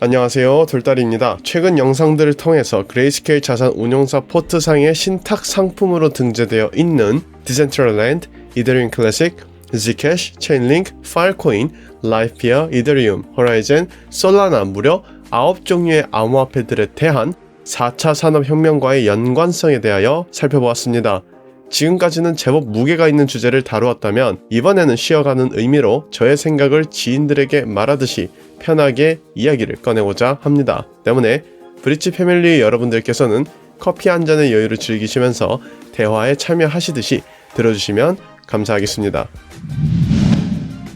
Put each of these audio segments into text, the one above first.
안녕하세요, 돌다리입니다. 최근 영상들을 통해서 그레이스케일 자산 운용사 포트상의 신탁 상품으로 등재되어 있는 디센트럴랜드, 이더리움 클래식, Zcash, 체인링크, 파일코인, 라이피어, 이더리움, 호라이즌, 솔라나 무려 9종류의 암호화폐들에 대한 4차 산업혁명과의 연관성에 대하여 살펴보았습니다. 지금까지는 제법 무게가 있는 주제를 다루었다면 이번에는 쉬어가는 의미로 저의 생각을 지인들에게 말하듯이 편하게 이야기를 꺼내고자 합니다. 때문에 브릿지 패밀리 여러분들께서는 커피 한 잔의 여유를 즐기시면서 대화에 참여하시듯이 들어주시면 감사하겠습니다.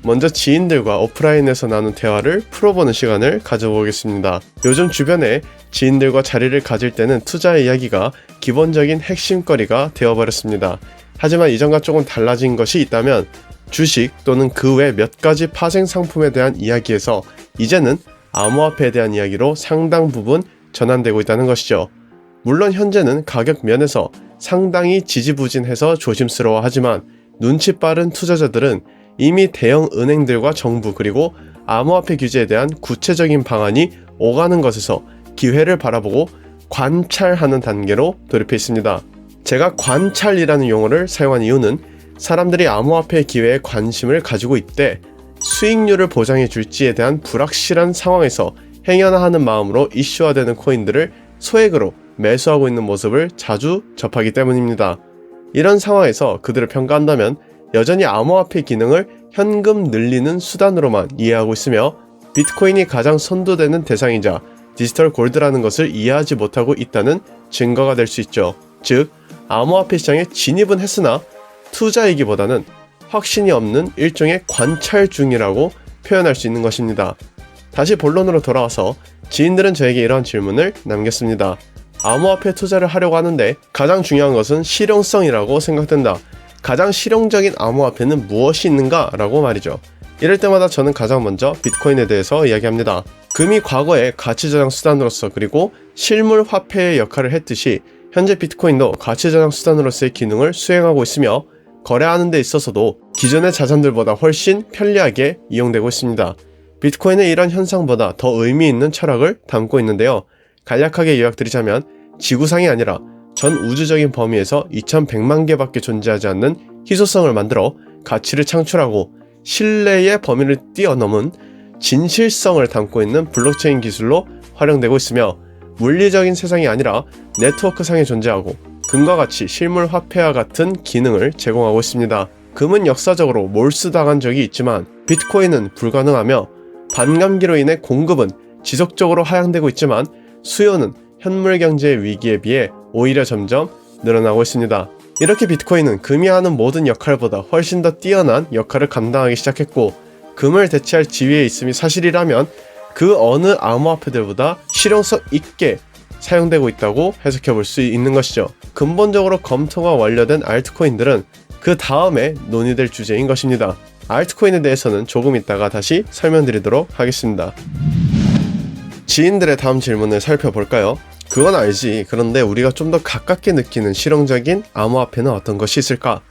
먼저 지인들과 오프라인에서 나눈 대화를 풀어보는 시간을 가져보겠습니다. 요즘 주변에 지인들과 자리를 가질 때는 투자 이야기가 기본적인 핵심거리가 되어버렸습니다. 하지만 이전과 조금 달라진 것이 있다면 주식 또는 그 외 몇 가지 파생 상품에 대한 이야기에서 이제는 암호화폐에 대한 이야기로 상당 부분 전환되고 있다는 것이죠. 물론 현재는 가격 면에서 상당히 지지부진해서 조심스러워하지만 눈치 빠른 투자자들은 이미 대형 은행들과 정부 그리고 암호화폐 규제에 대한 구체적인 방안이 오가는 것에서 기회를 바라보고 관찰하는 단계로 돌입해 있습니다. 제가 관찰이라는 용어를 사용한 이유는 사람들이 암호화폐 기회에 관심을 가지고 있대 수익률을 보장해 줄지에 대한 불확실한 상황에서 행여나 하는 마음으로 이슈화되는 코인들을 소액으로 매수하고 있는 모습을 자주 접하기 때문입니다. 이런 상황에서 그들을 평가한다면 여전히 암호화폐 기능을 현금 늘리는 수단으로만 이해하고 있으며 비트코인이 가장 선도되는 대상이자 디지털 골드라는 것을 이해하지 못하고 있다는 증거가 될 수 있죠. 즉, 암호화폐 시장에 진입은 했으나 투자이기보다는 확신이 없는 일종의 관찰 중이라고 표현할 수 있는 것입니다. 다시 본론으로 돌아와서 지인들은 저에게 이런 질문을 남겼습니다. 암호화폐 투자를 하려고 하는데 가장 중요한 것은 실용성이라고 생각된다. 가장 실용적인 암호화폐는 무엇이 있는가? 라고 말이죠. 이럴 때마다 저는 가장 먼저 비트코인에 대해서 이야기합니다. 금이 과거에 가치저장 수단으로서 그리고 실물 화폐의 역할을 했듯이 현재 비트코인도 가치저장 수단으로서의 기능을 수행하고 있으며 거래하는 데 있어서도 기존의 자산들보다 훨씬 편리하게 이용되고 있습니다. 비트코인은 이런 현상보다 더 의미 있는 철학을 담고 있는데요. 간략하게 요약드리자면 지구상이 아니라 전 우주적인 범위에서 2100만 개밖에 존재하지 않는 희소성을 만들어 가치를 창출하고 신뢰의 범위를 뛰어넘은 진실성을 담고 있는 블록체인 기술로 활용되고 있으며 물리적인 세상이 아니라 네트워크상에 존재하고 금과 같이 실물 화폐와 같은 기능을 제공하고 있습니다. 금은 역사적으로 몰수당한 적이 있지만 비트코인은 불가능하며 반감기로 인해 공급은 지속적으로 하향되고 있지만 수요는 현물 경제의 위기에 비해 오히려 점점 늘어나고 있습니다. 이렇게 비트코인은 금이 하는 모든 역할보다 훨씬 더 뛰어난 역할을 감당하기 시작했고 금을 대체할 지위에 있음이 사실이라면 그 어느 암호화폐들보다 실용성 있게 사용되고 있다고 해석해 볼 수 있는 것이죠. 근본적으로 검토가 완료된 알트코인들은 그 다음에 논의될 주제인 것입니다. 알트코인에 대해서는 조금 있다가 다시 설명드리도록 하겠습니다. 지인들의 다음 질문을 살펴볼까요? 그건 알지. 그런데 우리가 좀 더 가깝게 느끼는 실용적인 암호화폐는 어떤 것이 있을까?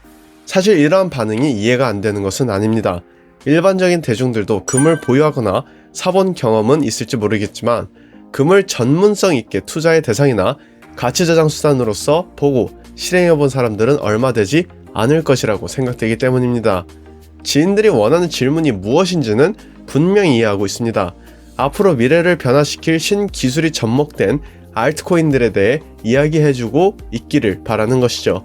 사실 이러한 반응이 이해가 안 되는 것은 아닙니다. 일반적인 대중들도 금을 보유하거나 사본 경험은 있을지 모르겠지만 금을 전문성 있게 투자의 대상이나 가치저장 수단으로서 보고 실행해본 사람들은 얼마 되지 않을 것이라고 생각되기 때문입니다. 지인들이 원하는 질문이 무엇인지는 분명히 이해하고 있습니다. 앞으로 미래를 변화시킬 신기술이 접목된 알트코인들에 대해 이야기해주고 있기를 바라는 것이죠.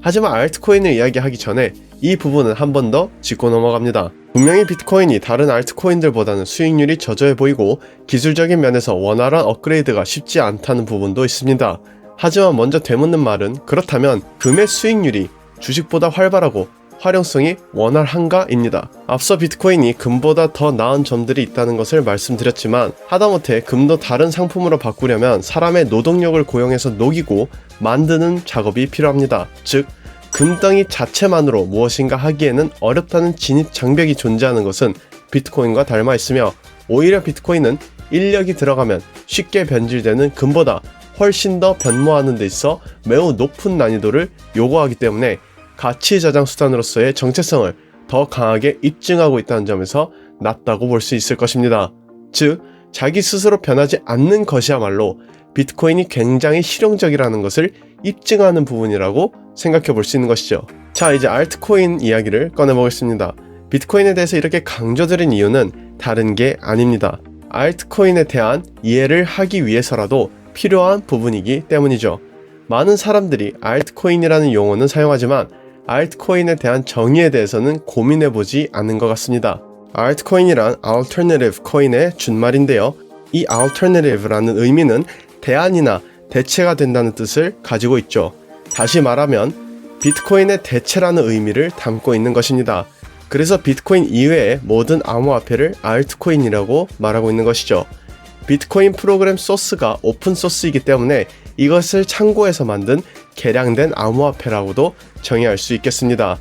하지만 알트코인을 이야기하기 전에 이 부분은 한 번 더 짚고 넘어갑니다. 분명히 비트코인이 다른 알트코인들보다는 수익률이 저조해 보이고 기술적인 면에서 원활한 업그레이드가 쉽지 않다는 부분도 있습니다. 하지만 먼저 되묻는 말은 그렇다면 금의 수익률이 주식보다 활발하고 활용성이 원활한가입니다. 앞서 비트코인이 금보다 더 나은 점들이 있다는 것을 말씀드렸지만 하다못해 금도 다른 상품으로 바꾸려면 사람의 노동력을 고용해서 녹이고 만드는 작업이 필요합니다. 즉 금덩이 자체만으로 무엇인가 하기에는 어렵다는 진입 장벽이 존재하는 것은 비트코인과 닮아 있으며 오히려 비트코인은 인력이 들어가면 쉽게 변질되는 금보다 훨씬 더 변모하는 데 있어 매우 높은 난이도를 요구하기 때문에 가치 저장 수단으로서의 정체성을 더 강하게 입증하고 있다는 점에서 낮다고 볼 수 있을 것입니다. 즉, 자기 스스로 변하지 않는 것이야말로 비트코인이 굉장히 실용적이라는 것을 입증하는 부분이라고 생각해 볼 수 있는 것이죠. 자, 이제 알트코인 이야기를 꺼내보겠습니다. 비트코인에 대해서 이렇게 강조드린 이유는 다른 게 아닙니다. 알트코인에 대한 이해를 하기 위해서라도 필요한 부분이기 때문이죠. 많은 사람들이 알트코인이라는 용어는 사용하지만 알트코인에 대한 정의에 대해서는 고민해보지 않은 것 같습니다. 알트코인이란 alternative coin의 준말인데요. 이 alternative라는 의미는 대안이나 대체가 된다는 뜻을 가지고 있죠. 다시 말하면 비트코인의 대체라는 의미를 담고 있는 것입니다. 그래서 비트코인 이외의 모든 암호화폐를 알트코인이라고 말하고 있는 것이죠. 비트코인 프로그램 소스가 오픈소스이기 때문에 이것을 참고해서 만든 개량된 암호화폐라고도 정의할 수 있겠습니다.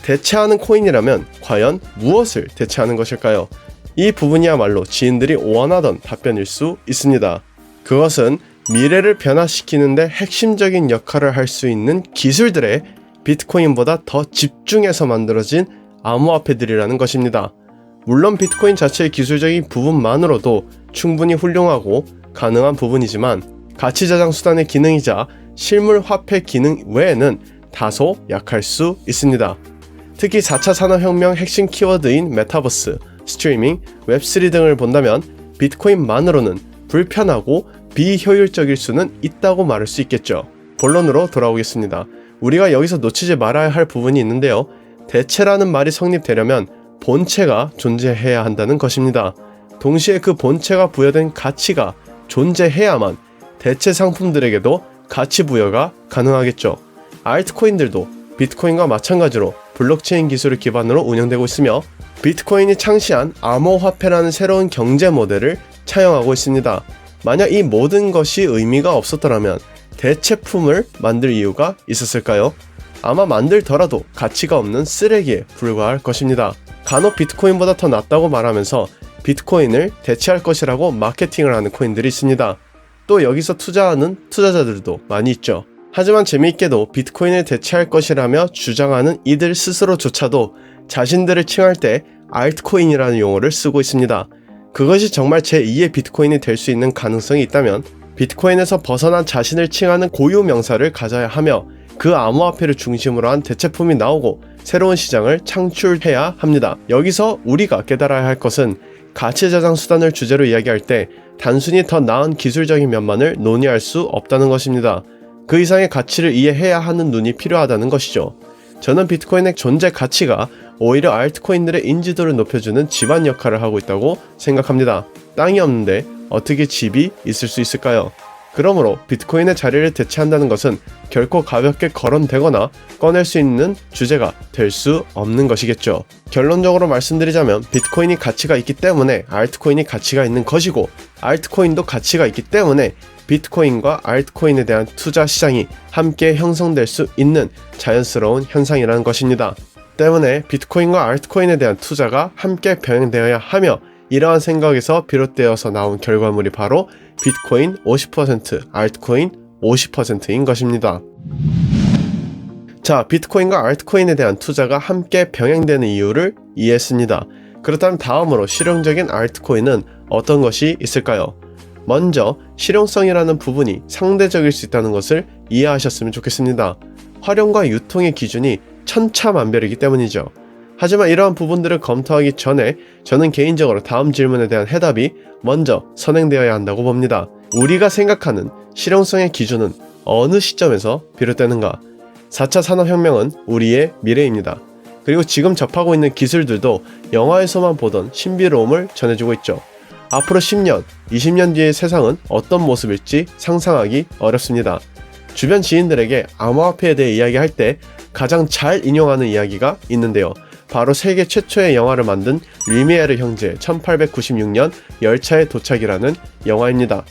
대체하는 코인이라면 과연 무엇을 대체하는 것일까요? 이 부분이야말로 지인들이 원하던 답변일 수 있습니다. 그것은 미래를 변화시키는데 핵심적인 역할을 할 수 있는 기술들에 비트코인보다 더 집중해서 만들어진 암호화폐들이라는 것입니다. 물론 비트코인 자체의 기술적인 부분만으로도 충분히 훌륭하고 가능한 부분이지만 가치 저장 수단의 기능이자 실물 화폐 기능 외에는 다소 약할 수 있습니다. 특히 4차 산업혁명 핵심 키워드인 메타버스, 스트리밍, 웹3 등을 본다면 비트코인만으로는 불편하고 비효율적일 수는 있다고 말할 수 있겠죠. 본론으로 돌아오겠습니다. 우리가 여기서 놓치지 말아야 할 부분이 있는데요. 대체라는 말이 성립되려면 본체가 존재해야 한다는 것입니다. 동시에 그 본체가 부여된 가치가 존재해야만 대체 상품들에게도 가치 부여가 가능하겠죠. 알트코인들도 비트코인과 마찬가지로 블록체인 기술을 기반으로 운영되고 있으며 비트코인이 창시한 암호화폐라는 새로운 경제 모델을 차용하고 있습니다. 만약 이 모든 것이 의미가 없었더라면 대체품을 만들 이유가 있었을까요? 아마 만들더라도 가치가 없는 쓰레기에 불과할 것입니다. 간혹 비트코인보다 더 낫다고 말하면서 비트코인을 대체할 것이라고 마케팅을 하는 코인들이 있습니다. 또 여기서 투자하는 투자자들도 많이 있죠. 하지만 재미있게도 비트코인을 대체할 것이라며 주장하는 이들 스스로조차도 자신들을 칭할 때 알트코인이라는 용어를 쓰고 있습니다. 그것이 정말 제2의 비트코인이 될 수 있는 가능성이 있다면 비트코인에서 벗어난 자신을 칭하는 고유 명사를 가져야 하며 그 암호화폐를 중심으로 한 대체품이 나오고 새로운 시장을 창출해야 합니다. 여기서 우리가 깨달아야 할 것은 가치 저장 수단을 주제로 이야기할 때 단순히 더 나은 기술적인 면만을 논의할 수 없다는 것입니다. 그 이상의 가치를 이해해야 하는 눈이 필요하다는 것이죠. 저는 비트코인의 존재 가치가 오히려 알트코인들의 인지도를 높여주는 집안 역할을 하고 있다고 생각합니다. 땅이 없는데 어떻게 집이 있을 수 있을까요? 그러므로 비트코인의 자리를 대체한다는 것은 결코 가볍게 거론되거나 꺼낼 수 있는 주제가 될 수 없는 것이겠죠. 결론적으로 말씀드리자면 비트코인이 가치가 있기 때문에 알트코인이 가치가 있는 것이고 알트코인도 가치가 있기 때문에 비트코인과 알트코인에 대한 투자 시장이 함께 형성될 수 있는 자연스러운 현상이라는 것입니다. 때문에 비트코인과 알트코인에 대한 투자가 함께 병행되어야 하며 이러한 생각에서 비롯되어서 나온 결과물이 바로 비트코인 50%, 알트코인 50%인 것입니다. 자, 비트코인과 알트코인에 대한 투자가 함께 병행되는 이유를 이해했습니다. 그렇다면 다음으로 실용적인 알트코인은 어떤 것이 있을까요? 먼저 실용성이라는 부분이 상대적일 수 있다는 것을 이해하셨으면 좋겠습니다. 활용과 유통의 기준이 천차만별이기 때문이죠. 하지만 이러한 부분들을 검토하기 전에 저는 개인적으로 다음 질문에 대한 해답이 먼저 선행되어야 한다고 봅니다. 우리가 생각하는 실용성의 기준은 어느 시점에서 비롯되는가? 4차 산업혁명은 우리의 미래입니다. 그리고 지금 접하고 있는 기술들도 영화에서만 보던 신비로움을 전해주고 있죠. 앞으로 10년, 20년 뒤의 세상은 어떤 모습일지 상상하기 어렵습니다. 주변 지인들에게 암호화폐에 대해 이야기할 때 가장 잘 인용하는 이야기가 있는데요. 바로 세계 최초의 영화를 만든 류미에르 형제의 1896년 열차의 도착이라는 영화입니다.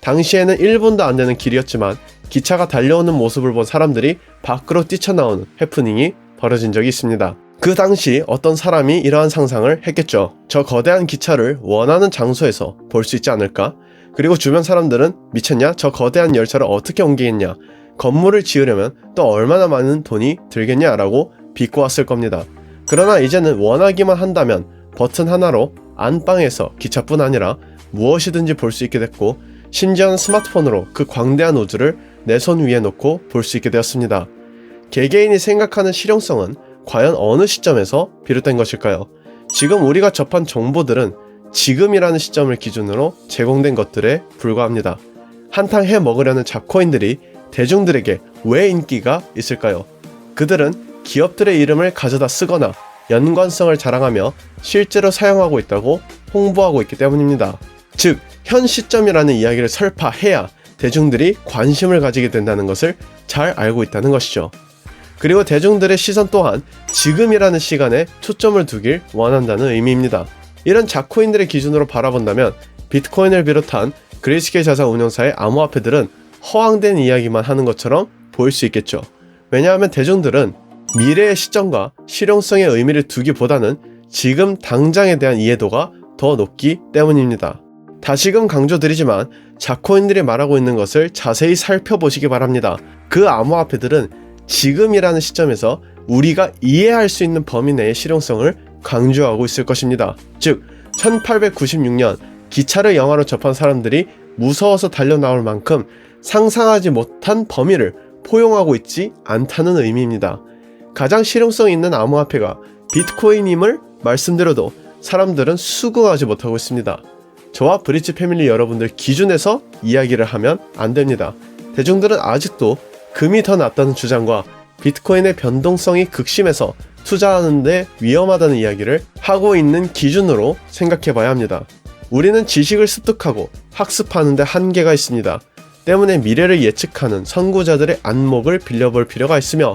당시에는 1분도 안 되는 길이었지만 기차가 달려오는 모습을 본 사람들이 밖으로 뛰쳐나오는 해프닝이 벌어진 적이 있습니다. 그 당시 어떤 사람이 이러한 상상을 했겠죠. 저 거대한 기차를 원하는 장소에서 볼 수 있지 않을까? 그리고 주변 사람들은 미쳤냐? 저 거대한 열차를 어떻게 옮기겠냐? 건물을 지으려면 또 얼마나 많은 돈이 들겠냐라고 비꼬았을 겁니다. 그러나 이제는 원하기만 한다면 버튼 하나로 안방에서 기차뿐 아니라 무엇이든지 볼 수 있게 됐고, 심지어는 스마트폰으로 그 광대한 우주를 내 손 위에 놓고 볼 수 있게 되었습니다. 개개인이 생각하는 실용성은 과연 어느 시점에서 비롯된 것일까요? 지금 우리가 접한 정보들은 지금이라는 시점을 기준으로 제공된 것들에 불과합니다. 한탕 해 먹으려는 잡코인들이 대중들에게 왜 인기가 있을까요? 그들은 기업들의 이름을 가져다 쓰거나 연관성을 자랑하며 실제로 사용하고 있다고 홍보하고 있기 때문입니다. 즉, 현 시점이라는 이야기를 설파해야 대중들이 관심을 가지게 된다는 것을 잘 알고 있다는 것이죠. 그리고 대중들의 시선 또한 지금이라는 시간에 초점을 두길 원한다는 의미입니다. 이런 잡코인들의 기준으로 바라본다면 비트코인을 비롯한 그레이스케일 자산 운용사의 암호화폐들은 허황된 이야기만 하는 것처럼 보일 수 있겠죠. 왜냐하면 대중들은 미래의 시점과 실용성의 의미를 두기보다는 지금 당장에 대한 이해도가 더 높기 때문입니다. 다시금 강조드리지만 잡코인들이 말하고 있는 것을 자세히 살펴보시기 바랍니다. 그 암호화폐들은 지금이라는 시점에서 우리가 이해할 수 있는 범위 내의 실용성을 강조하고 있을 것입니다. 즉, 1896년 기차를 영화로 접한 사람들이 무서워서 달려나올 만큼 상상하지 못한 범위를 포용하고 있지 않다는 의미입니다. 가장 실용성 있는 암호화폐가 비트코인임을 말씀드려도 사람들은 수긍하지 못하고 있습니다. 저와 브릿지 패밀리 여러분들 기준에서 이야기를 하면 안 됩니다. 대중들은 아직도 금이 더 낫다는 주장과 비트코인의 변동성이 극심해서 투자하는데 위험하다는 이야기를 하고 있는 기준으로 생각해 봐야 합니다. 우리는 지식을 습득하고 학습하는 데 한계가 있습니다. 때문에 미래를 예측하는 선구자들의 안목을 빌려볼 필요가 있으며,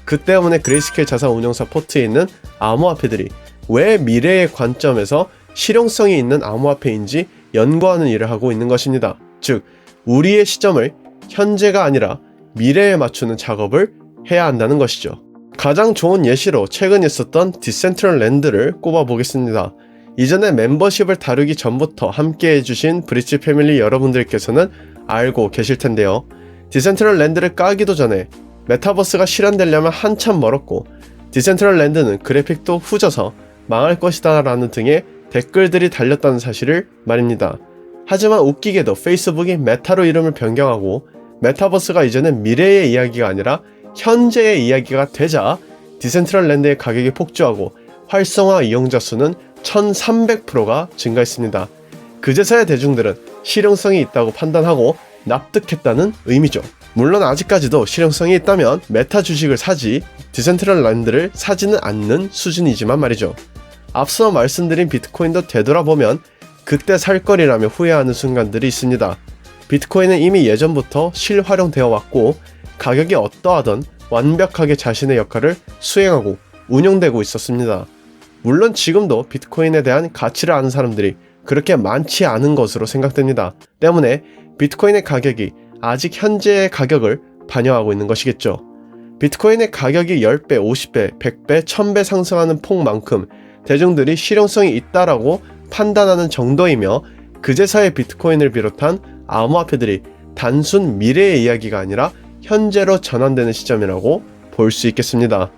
그 때문에 그레이스케일 자산 운용사 포트에 있는 암호화폐들이 왜 미래의 관점에서 실용성이 있는 암호화폐인지 연구하는 일을 하고 있는 것입니다. 즉, 우리의 시점을 현재가 아니라 미래에 맞추는 작업을 해야 한다는 것이죠. 가장 좋은 예시로 최근 있었던 디센트럴랜드를 꼽아보겠습니다. 이전에 멤버십을 다루기 전부터 함께 해주신 브릿지 패밀리 여러분들께서는 알고 계실 텐데요. 디센트럴랜드를 까기도 전에 메타버스가 실현되려면 한참 멀었고, 디센트럴랜드는 그래픽도 후져서 망할 것이다 라는 등의 댓글들이 달렸다는 사실을 말입니다. 하지만 웃기게도 페이스북이 메타로 이름을 변경하고 메타버스가 이제는 미래의 이야기가 아니라 현재의 이야기가 되자 디센트럴랜드의 가격이 폭주하고 활성화 이용자 수는 1300%가 증가했습니다. 그제서야 대중들은 실용성이 있다고 판단하고 납득했다는 의미죠. 물론 아직까지도 실용성이 있다면 메타 주식을 사지 디센트럴랜드를 사지는 않는 수준이지만 말이죠. 앞서 말씀드린 비트코인도 되돌아보면 그때 살 거리라며 후회하는 순간들이 있습니다. 비트코인은 이미 예전부터 실활용되어 왔고 가격이 어떠하던 완벽하게 자신의 역할을 수행하고 운영되고 있었습니다. 물론 지금도 비트코인에 대한 가치를 아는 사람들이 그렇게 많지 않은 것으로 생각됩니다. 때문에 비트코인의 가격이 아직 현재의 가격을 반영하고 있는 것이겠죠. 비트코인의 가격이 10배, 50배, 100배, 1000배 상승하는 폭만큼 대중들이 실용성이 있다라고 판단하는 정도이며, 그제서야 비트코인을 비롯한 암호화폐들이 단순 미래의 이야기가 아니라 현재로 전환되는 시점이라고 볼 수 있겠습니다.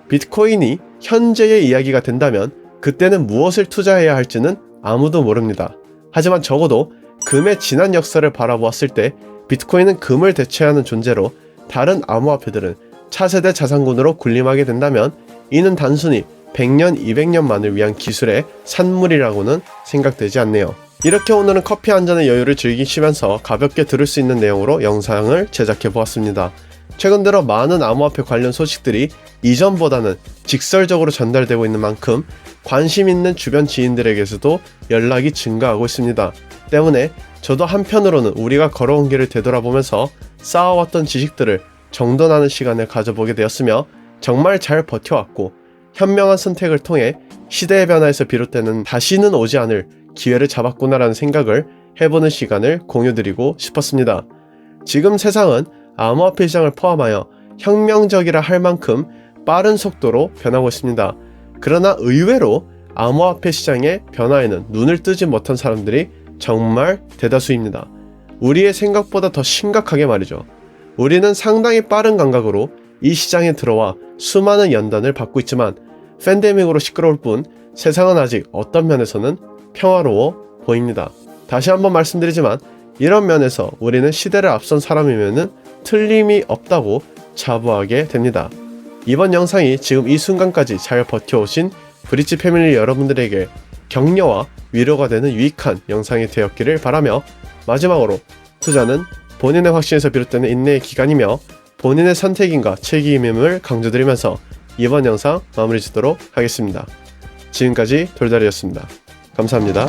비트코인이 현재의 이야기가 된다면 그때는 무엇을 투자해야 할지는 아무도 모릅니다. 하지만 적어도 금의 지난 역사를 바라보았을 때 비트코인은 금을 대체하는 존재로 다른 암호화폐들은 차세대 자산군으로 군림하게 된다면 이는 단순히 100년, 200년만을 위한 기술의 산물이라고는 생각되지 않네요. 이렇게 오늘은 커피 한 잔의 여유를 즐기시면서 가볍게 들을 수 있는 내용으로 영상을 제작해 보았습니다. 최근 들어 많은 암호화폐 관련 소식들이 이전보다는 직설적으로 전달되고 있는 만큼 관심 있는 주변 지인들에게서도 연락이 증가하고 있습니다. 때문에 저도 한편으로는 우리가 걸어온 길을 되돌아보면서 쌓아왔던 지식들을 정돈하는 시간을 가져보게 되었으며, 정말 잘 버텨왔고 현명한 선택을 통해 시대의 변화에서 비롯되는 다시는 오지 않을 기회를 잡았구나라는 생각을 해보는 시간을 공유드리고 싶었습니다. 지금 세상은 암호화폐 시장을 포함하여 혁명적이라 할 만큼 빠른 속도로 변하고 있습니다. 그러나 의외로 암호화폐 시장의 변화에는 눈을 뜨지 못한 사람들이 정말 대다수입니다. 우리의 생각보다 더 심각하게 말이죠. 우리는 상당히 빠른 감각으로 이 시장에 들어와 수많은 연단을 받고 있지만 팬데믹으로 시끄러울 뿐 세상은 아직 어떤 면에서는 평화로워 보입니다. 다시 한번 말씀드리지만 이런 면에서 우리는 시대를 앞선 사람이면은 틀림이 없다고 자부하게 됩니다. 이번 영상이 지금 이 순간까지 잘 버텨오신 브릿지 패밀리 여러분들에게 격려와 위로가 되는 유익한 영상이 되었기를 바라며, 마지막으로 투자는 본인의 확신에서 비롯되는 인내의 기간이며 본인의 선택인과 책임임을 강조드리면서 이번 영상 마무리 짓도록 하겠습니다. 지금까지 돌다리였습니다. 감사합니다.